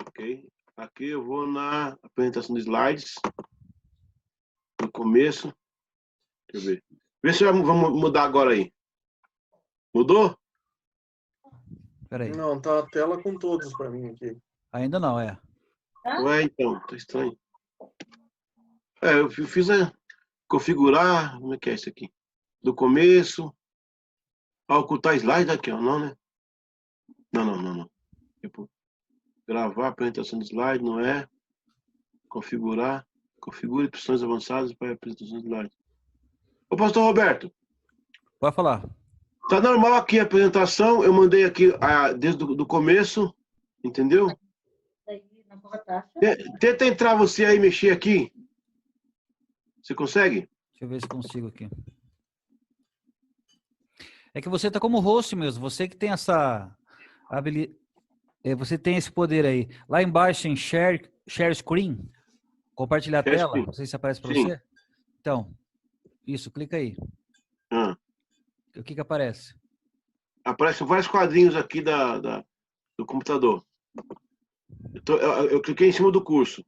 Ok. Aqui eu vou na apresentação de slides. No começo. Deixa eu ver. Vê se vamos mudar agora aí. Mudou? Espera aí. Não, tá a tela com todos para mim aqui. Ainda não, é. Ué, então, tá estranho. Eu fiz a configurar. Como é que é isso aqui? Do começo. Ocultar slide aqui, ó. Não, né? Não. Tipo, gravar a apresentação de slide, não é? Configurar. Configure opções avançadas para a apresentação de slide. Ô, pastor Roberto. Pode falar. Tá normal aqui a apresentação. Eu mandei aqui desde o começo. Entendeu? Tenta entrar você aí, mexer aqui. Você consegue? Deixa eu ver se consigo aqui. É que você tá como host mesmo. Você que tem essa habilidade. Você tem esse poder aí. Lá embaixo em share screen. Compartilhar a Share tela. screen. Não sei se aparece para Sim. você. Então, isso, clica aí. Ah. O que aparece? Aparecem vários quadrinhos aqui do computador. Eu cliquei em cima do curso.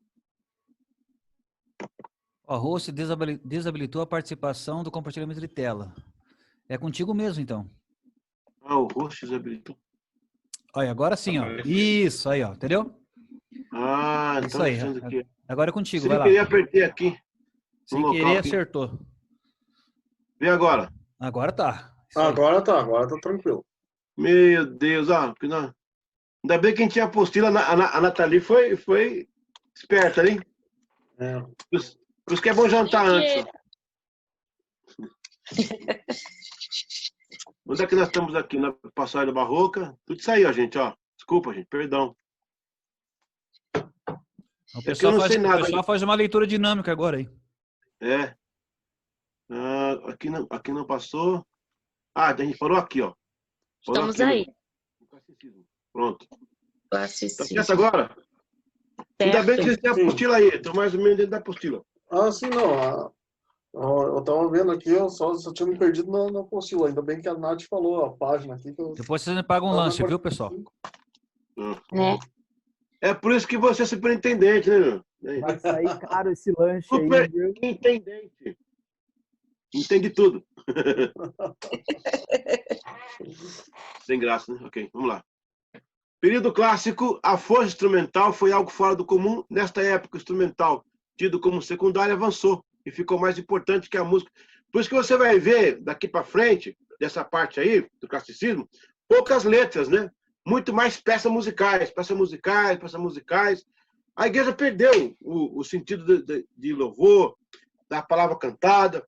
O host desabilitou a participação do compartilhamento de tela. É contigo mesmo, então. O host desabilitou. Olha, agora sim, ó. Isso, aí, ó. Entendeu? Então Isso aí. aqui. Agora é contigo, Sem vai lá. querer, apertei aqui. Sem no querer, local aqui. acertou. Vê agora. Agora tá. Isso aí. Agora tá tranquilo. Meu Deus, porque não. Ainda bem que a gente tinha apostila. A Nathalie foi esperta, hein? É. Por isso que é bom jantar antes. Onde é que nós estamos aqui? Na passagem da Barroca. Tudo isso aí, ó, gente, ó. Desculpa, gente, perdão. O que eu não sei nada. O pessoal faz uma leitura dinâmica agora aí. Aqui não passou. A gente parou aqui, ó. Parou Estamos aqui aí. Pronto. Tá Classicismo. certo agora? Ainda bem que vocês têm a apostila aí. Estou mais ou menos dentro da apostila. Sim, não. Eu tava vendo aqui, eu só tinha me perdido na apostila. Ainda bem que a Nath falou a página aqui. Depois vocês me pagam um lanche, viu, pessoal? Né? É por isso que você é superintendente, né, meu? Vai sair caro esse lanche aí, viu? Superintendente. Entende tudo. Sem graça, né? Ok, vamos lá. Período clássico, a força instrumental foi algo fora do comum. Nesta época, o instrumental, tido como secundário, avançou e ficou mais importante que a música. Por isso que você vai ver, daqui para frente, dessa parte aí, do classicismo, poucas letras, né? Muito mais peças musicais. A igreja perdeu o sentido de louvor, da palavra cantada.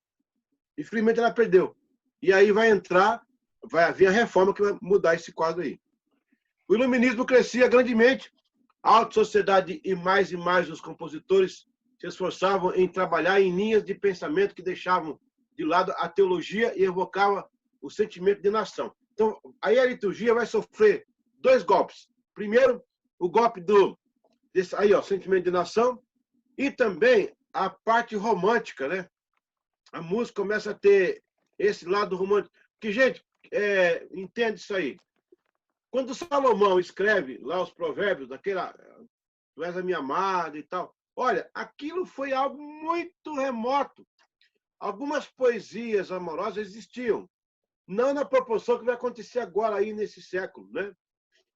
Infelizmente, ela perdeu. E aí vai haver a reforma que vai mudar esse quadro aí. O iluminismo crescia grandemente. A alta sociedade e mais os compositores se esforçavam em trabalhar em linhas de pensamento que deixavam de lado a teologia e evocavam o sentimento de nação. Então, aí a liturgia vai sofrer 2 golpes. Primeiro, o golpe desse aí, ó, sentimento de nação, e também a parte romântica, né? A música começa a ter esse lado romântico. Porque, gente, entende isso aí. Quando Salomão escreve lá os provérbios, tu és a minha amada e tal, olha, aquilo foi algo muito remoto. Algumas poesias amorosas existiam, não na proporção que vai acontecer agora aí nesse século, né?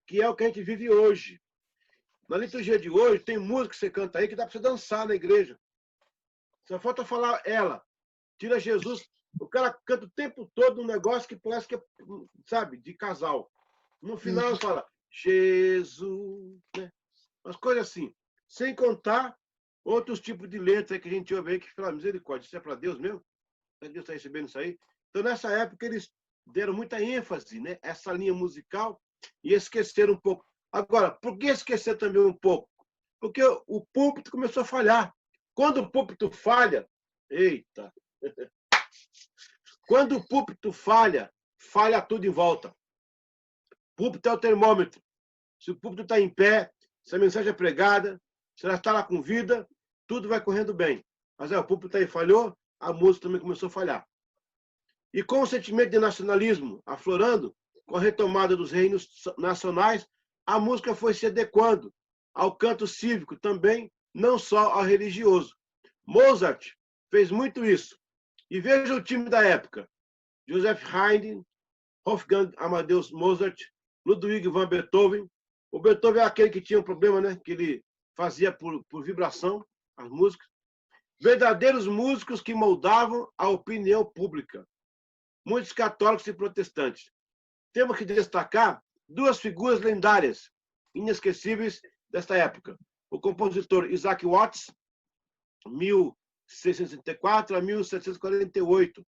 Que é o que a gente vive hoje. Na liturgia de hoje, tem música que você canta aí que dá para você dançar na igreja. Só falta falar ela. Tira Jesus. O cara canta o tempo todo um negócio que parece que é, sabe, de casal. No final fala, Jesus, né? Umas coisas assim. Sem contar outros tipos de letras que a gente ouve aí que fala, misericórdia, isso é para Deus mesmo? Deus está recebendo isso aí? Então, nessa época, eles deram muita ênfase, né? Essa linha musical e esqueceram um pouco. Agora, por que esquecer também um pouco? Porque o púlpito começou a falhar. Quando o púlpito falha, eita! Quando o púlpito falha tudo em volta. Púlpito é o termômetro. Se o púlpito está em pé, se a mensagem é pregada, se ela está lá com vida, tudo vai correndo bem. Mas o púlpito aí falhou, a música também começou a falhar. E com o sentimento de nacionalismo aflorando, com a retomada dos reinos nacionais, a música foi se adequando ao canto cívico também, não só ao religioso. Mozart fez muito isso. E veja o time da época. Joseph Haydn, Wolfgang Amadeus Mozart, Ludwig van Beethoven. O Beethoven é aquele que tinha um problema, né? Que ele fazia por vibração as músicas. Verdadeiros músicos que moldavam a opinião pública. Muitos católicos e protestantes. Temos que destacar duas figuras lendárias, inesquecíveis desta época. O compositor Isaac Watts, 1664 a 1748.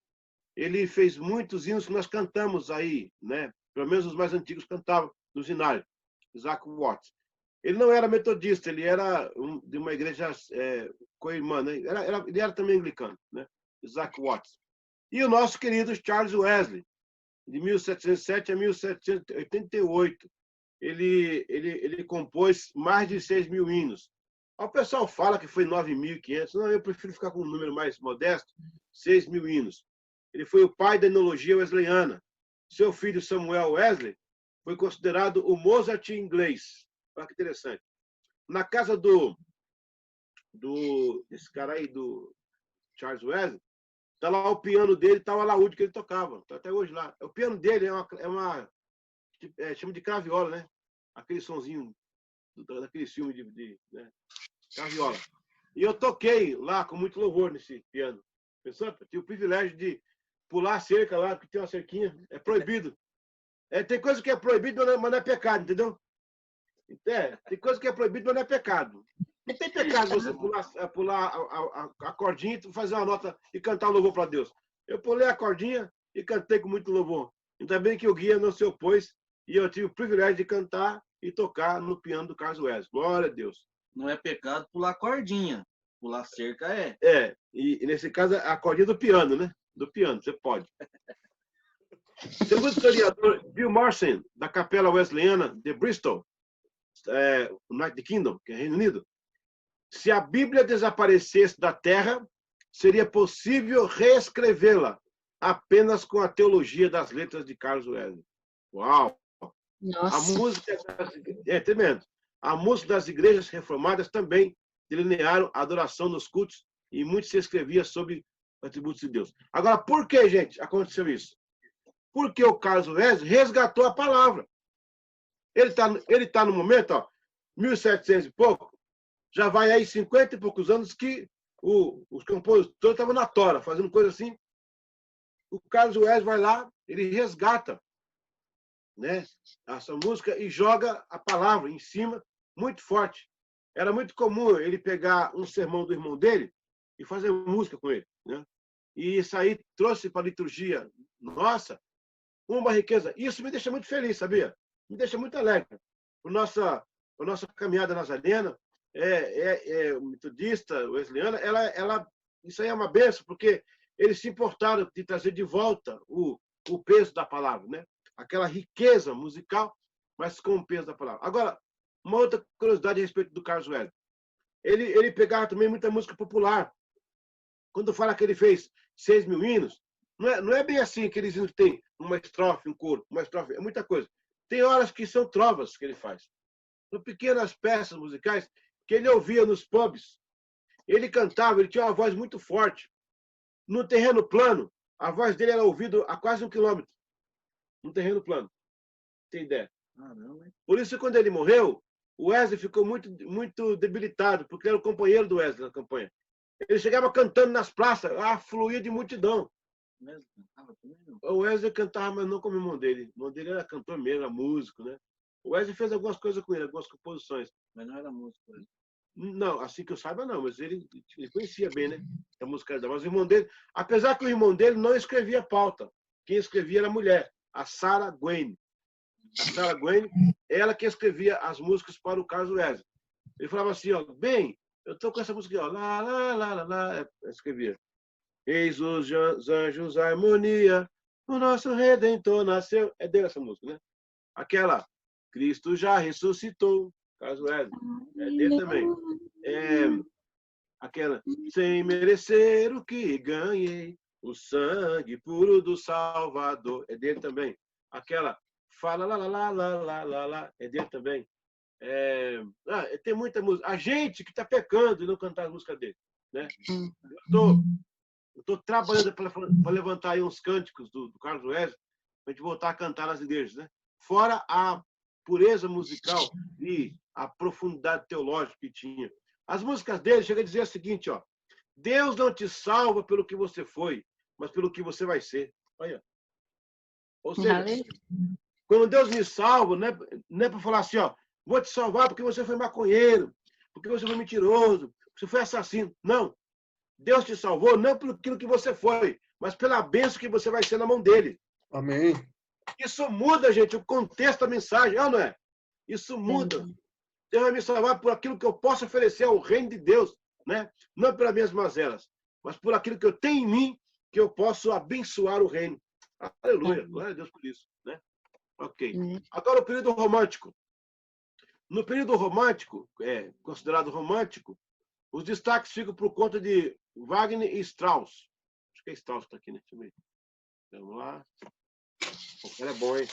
Ele fez muitos hinos que nós cantamos aí, né? Pelo menos os mais antigos cantavam no hinário. Isaac Watts. Ele não era metodista, ele era de uma igreja co-irmã, né? Ele era também anglicano, né? Isaac Watts. E o nosso querido Charles Wesley, de 1707 a 1788. Ele compôs mais de 6.000 hinos. O pessoal fala que foi 9.500. Não, eu prefiro ficar com um número mais modesto, 6.000 hinos. Ele foi o pai da enologia wesleyana. Seu filho Samuel Wesley foi considerado o Mozart inglês. Olha que interessante. Na casa desse cara aí, do Charles Wesley, está lá o piano dele, está o alaúde que ele tocava. Está até hoje lá. O piano dele chama de craviola, né? Aquele sonzinho daquele filme né? Craviola. E eu toquei lá com muito louvor nesse piano. Pensou? Eu tive o privilégio de pular a cerca lá, porque tem uma cerquinha. É proibido. Tem coisa que é proibido, mas não é pecado, entendeu? Tem coisa que é proibido, mas não é pecado. Não tem pecado você pular a cordinha e fazer uma nota e cantar um louvor para Deus. Eu pulei a cordinha e cantei com muito louvor. Ainda bem que o guia não se opôs e eu tive o privilégio de cantar e tocar no piano do Carlos Wesley. Glória a Deus. Não é pecado pular cordinha. Pular cerca é. E nesse caso a cordinha do piano, né? Do piano, você pode. Segundo o historiador Bill Morrison, da Capela Wesleyana de Bristol, United Kingdom, que é Reino Unido, se a Bíblia desaparecesse da Terra, seria possível reescrevê-la apenas com a teologia das letras de Carlos Wesley. Uau! Nossa. A música tremendo. A música das igrejas reformadas também delinearam a adoração nos cultos e muito se escrevia sobre atributos de Deus. Agora, por que, gente, aconteceu isso? Porque o Carlos Wesley resgatou a palavra. Ele tá no momento, 1700 e pouco, já vai aí 50 e poucos anos que os compositores estavam na tora, fazendo coisa assim. O Carlos Wesley vai lá, ele resgata, né, essa música e joga a palavra em cima, muito forte. Era muito comum ele pegar um sermão do irmão dele e fazer música com ele, né? E isso aí trouxe para a liturgia nossa uma riqueza. Isso me deixa muito feliz, sabia? Me deixa muito alegre. A nossa caminhada nazarena, metodista, wesleyana, isso aí é uma benção, porque eles se importaram de trazer de volta o peso da palavra, né? Aquela riqueza musical, mas com o peso da palavra. Agora, uma outra curiosidade a respeito do Carlos Wesley. Ele pegava também muita música popular. Quando fala que ele fez 6.000 hinos, não é bem assim, aqueles hinos que tem uma estrofe, um coro, uma estrofe, é muita coisa. Tem horas que são trovas que ele faz. São pequenas peças musicais que ele ouvia nos pubs. Ele cantava, ele tinha uma voz muito forte. No terreno plano, a voz dele era ouvida a quase 1 quilômetro. No terreno plano. Tem ideia? Por isso, quando ele morreu, o Wesley ficou muito, muito debilitado, porque era o companheiro do Wesley na campanha. Ele chegava cantando nas praças, fluía de multidão. O Wesley cantava, mas não como o irmão dele. O irmão dele era cantor mesmo, era músico, né? O Wesley fez algumas coisas com ele, algumas composições. Mas não era músico. Não, assim que eu saiba, não. Mas ele conhecia bem, né? A musicalidade. Mas o irmão dele, apesar que o irmão dele não escrevia pauta. Quem escrevia era a mulher, a Sarah Gwynne. A Sarah Gwynne, ela que escrevia as músicas para o Carlos Wesley. Ele falava assim, bem, eu tô com essa música aqui, lá, lá, lá, lá, lá. Escrevia. Eis os anjos, a harmonia, o nosso Redentor nasceu. É dele essa música, né? Aquela, Cristo já ressuscitou, Carlos Wesley. É dele também. Aquela, sem merecer o que ganhei, o sangue puro do Salvador. É dele também. Aquela, Fala lá, lá, lá, lá, lá, lá, lá. É dele também. Tem muita música. A gente que está pecando e não cantar a música dele. Né? Eu tô trabalhando para levantar aí uns cânticos do Carlos Wesley para a gente voltar a cantar nas igrejas. Né? Fora a pureza musical e a profundidade teológica que tinha. As músicas dele chegam a dizer o seguinte, ó. Deus não te salva pelo que você foi, mas pelo que você vai ser. Olha. Ou seja, quando Deus me salva, não é para falar assim, ó, vou te salvar porque você foi maconheiro, porque você foi mentiroso, porque você foi assassino. Não. Deus te salvou não pelo que você foi, mas pela bênção que você vai ser na mão dele. Amém. Isso muda, gente, o contexto da mensagem, não é? Isso muda. Deus vai me salvar por aquilo que eu posso oferecer ao reino de Deus, né? Não pelas minhas mazelas, mas por aquilo que eu tenho em mim, que eu posso abençoar o reino. Aleluia, glória a Deus por isso, né? Ok. Agora o período romântico. No período romântico, considerado romântico, os destaques ficam por conta de Wagner e Strauss. Acho que é Strauss que está aqui, né? Deixa eu ver. Vamos lá. O cara é bom, hein?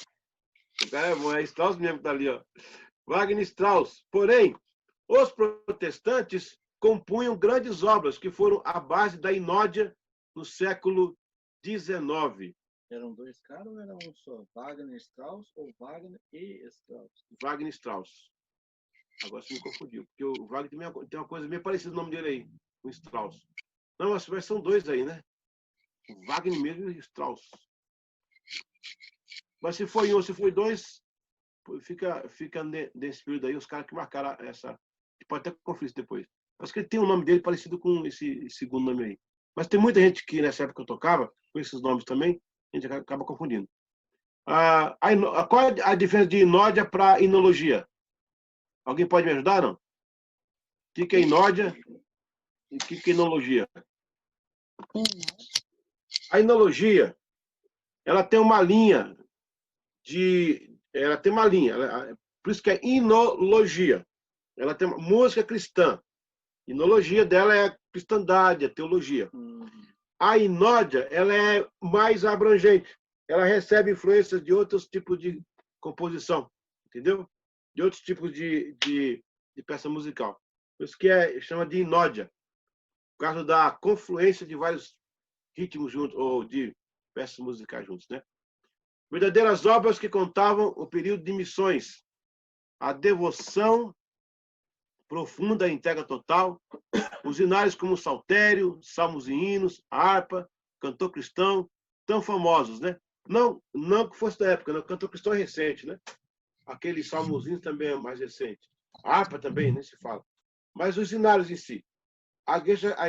O cara é bom, é Strauss mesmo que está ali, ó. Wagner e Strauss. Porém, os protestantes compunham grandes obras que foram a base da inódia no século XIX. Eram dois caras ou era um só? Wagner Strauss ou Wagner e Strauss? Wagner Strauss. Agora você me confundiu, porque o Wagner tem uma coisa meio parecida no nome dele aí, com Strauss. Não, mas são dois aí, né? O Wagner mesmo e o Strauss. Mas se foi um ou se foi dois, fica nesse período aí, os caras que marcaram essa... Pode até conferir depois. Mas que ele tem um nome dele parecido com esse segundo nome aí. Mas tem muita gente que nessa época eu tocava, com esses nomes também, a gente acaba confundindo. Qual é a diferença de inódia para inologia? Alguém pode me ajudar, não? O que é inódia e o que é inologia? A inologia, ela tem uma linha por isso que é inologia. Ela tem uma música cristã. Inologia dela é a cristandade, a teologia. A inódia, ela é mais abrangente. Ela recebe influências de outros tipos de composição, entendeu? De outros tipos de peça musical. Por isso que chama de inódia, por causa da confluência de vários ritmos juntos, ou de peças musicais juntos, né? Verdadeiras obras que contavam o período de missões, a devoção profunda, a entrega total, os hinários como o saltério, salmos e hinos, a harpa, cantor cristão, tão famosos, né? Não que fosse da época, não. Cantor cristão é recente, né? Aquele salmozinho também é mais recente. A harpa também, nem se fala. Mas os hinários em si. A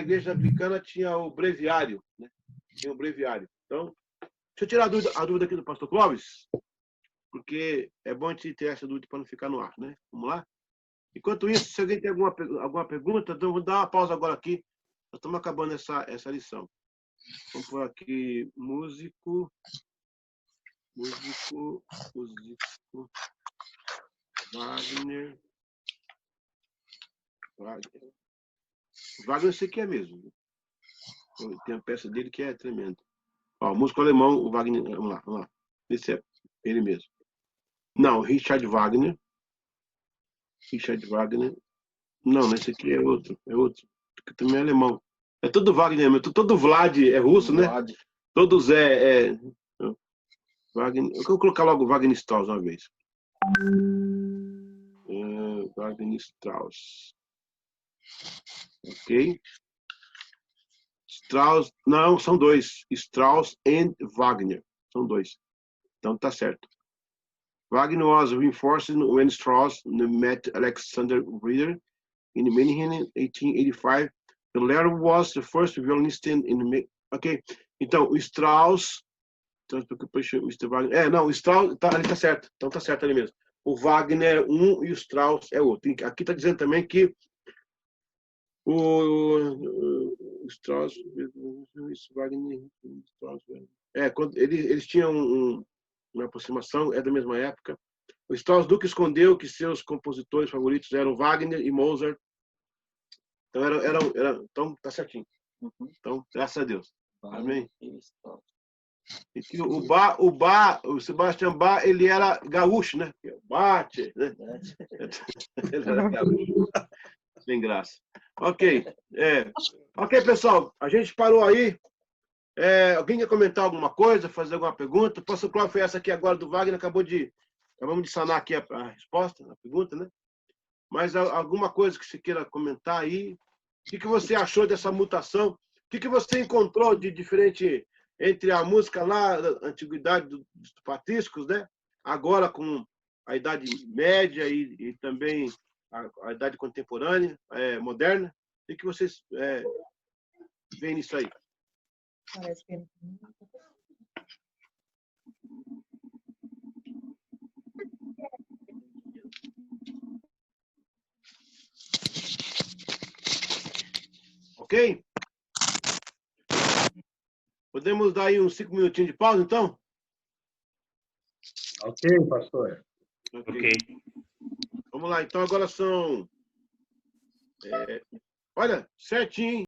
igreja anglicana tinha o breviário, né? Tinha o breviário. Então, deixa eu tirar a dúvida aqui do pastor Clóvis, porque é bom a gente ter essa dúvida para não ficar no ar, né? Vamos lá? Enquanto isso, se alguém tem alguma pergunta, então vou dar uma pausa agora aqui. Nós estamos acabando essa lição. Vamos por aqui, músico. Wagner, eu sei que é mesmo. Tem a peça dele que é tremenda. Ó, músico alemão, o Wagner. Vamos lá. Esse é ele mesmo. Não, Richard Wagner. Não, esse aqui é outro. Que também é alemão. É todo Wagner mesmo. Todo Vlad é russo, né? Todos Wagner. Eu vou colocar logo Wagner Strauss uma vez. Wagner Strauss. Ok. Strauss. Não, são dois. Strauss and Wagner. São dois. Então tá certo. Wagner was reinforced when Strauss met Alexander Ritter in Mannheim in 1885. The latter was the first violinist in Ok. Então, o Strauss. Mr. Wagner. Não, o Strauss ali tá certo. Então tá certo ali mesmo. O Wagner é um e o Strauss é outro. Aqui está dizendo também que o Strauss, Wagner, Strauss, quando eles tinham uma aproximação, é da mesma época. O Strauss nunca escondeu que seus compositores favoritos eram Wagner e Mozart. Então então tá certinho. Então, graças a Deus. Amém. E que o Sebastião Bach, ele era gaúcho, né? Bate, né? Ele era gaúcho. Sem graça. Ok. Ok, pessoal. A gente parou aí. Alguém quer comentar alguma coisa, fazer alguma pergunta? Pastor Cláudio, foi essa aqui agora do Wagner, acabamos de sanar aqui a resposta, a pergunta, né? Mas alguma coisa que você queira comentar aí? O que você achou dessa mutação? O que você encontrou de diferente entre a música lá da antiguidade dos patrísticos, né? Agora com a Idade Média e também a Idade Contemporânea, moderna? O que vocês veem nisso aí? Parece que Ok? Podemos dar aí uns 5 minutinhos de pausa, então? Ok, pastor. Ok. Vamos lá, então agora são... olha, certinho, hein?